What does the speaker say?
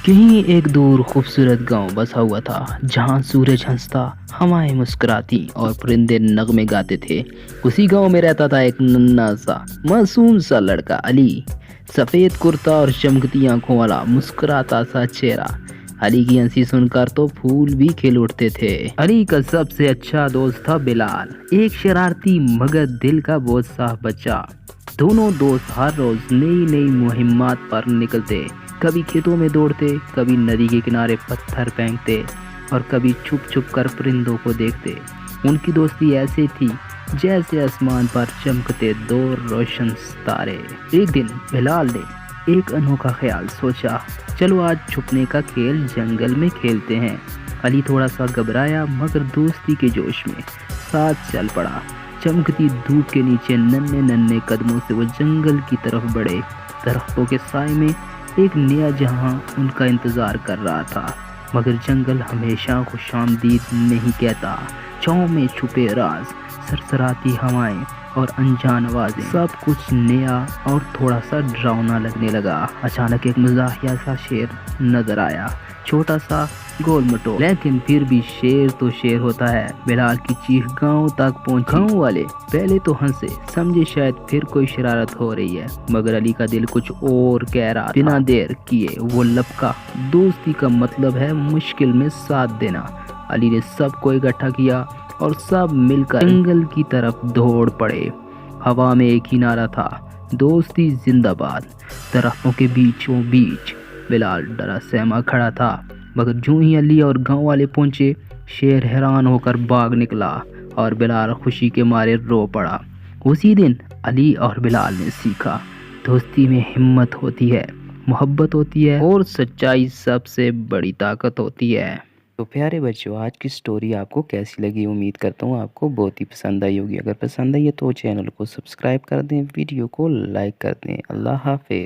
कहीं एक दूर खूबसूरत गांव बसा हुआ था जहां सूरज हंसता, हवाएं मुस्कुराती और परिंदे नगमे गाते थे। उसी गांव में रहता था एक नन्हा सा मासूम सा लड़का अली। सफेद कुर्ता और चमकती आंखों वाला मुस्कुराता सा चेहरा। अली की हंसी सुनकर तो फूल भी खिल उठते थे। अली का सबसे अच्छा दोस्त था बिलाल, एक शरारती मगर दिल का बहुत साफ बच्चा। दोनों दोस्त हर रोज नई नई मुहिम्मात पर निकलते। कभी खेतों में दौड़ते, कभी नदी के किनारे पत्थर फेंकते और कभी छुप छुप कर परिंदों को देखते। उनकी दोस्ती ऐसी थी जैसे आसमान पर चमकते दो रोशन सितारे। एक दिन बिलाल ने एक अनोखा ख्याल सोचा, चलो आज छुपने का खेल जंगल में खेलते हैं। अली थोड़ा सा घबराया मगर दोस्ती के जोश में साथ चल पड़ा। चमकती धूप के नीचे नन्हे नन्हे कदमों से वो जंगल की तरफ बढ़े। दरख्तों के साए में एक नया जहां उनका इंतजार कर रहा था। मगर जंगल हमेशा खुशामदीद नहीं कहता। छाँव में छुपे राज, सरसराती हवाएं और अनजान आवाजें, सब कुछ नया और थोड़ा सा डरावना लगने लगा। अचानक एक मजाहिया सा शेर नजर आया, छोटा सा, गोल मटोल, लेकिन फिर भी शेर तो शेर होता है। बिलाल की चीख गांव तक पहुंची। गांव वाले पहले तो हंसे, समझे शायद फिर कोई शरारत हो रही है, मगर अली का दिल कुछ और कह रहा था। बिना देर किए वो लपका, दोस्ती का मतलब है मुश्किल में साथ देना। अली ने सबको इकट्ठा किया और सब मिलकर जंगल की तरफ दौड़ पड़े। हवा में एक ही नारा था, दोस्ती जिंदाबाद। दरख्तों के बीचों बीच बिलाल डरा सहमा खड़ा था, मगर जो ही अली और गांव वाले पहुंचे, शेर हैरान होकर भाग निकला और बिलाल खुशी के मारे रो पड़ा। उसी दिन अली और बिलाल ने सीखा, दोस्ती में हिम्मत होती है, मोहब्बत होती है और सच्चाई सबसे बड़ी ताकत होती है। तो प्यारे बच्चों, आज की स्टोरी आपको कैसी लगी? उम्मीद करता हूँ आपको बहुत ही पसंद आई होगी। अगर पसंद आई है तो चैनल को सब्सक्राइब कर दें, वीडियो को लाइक कर दें। अल्लाह हाफिज़।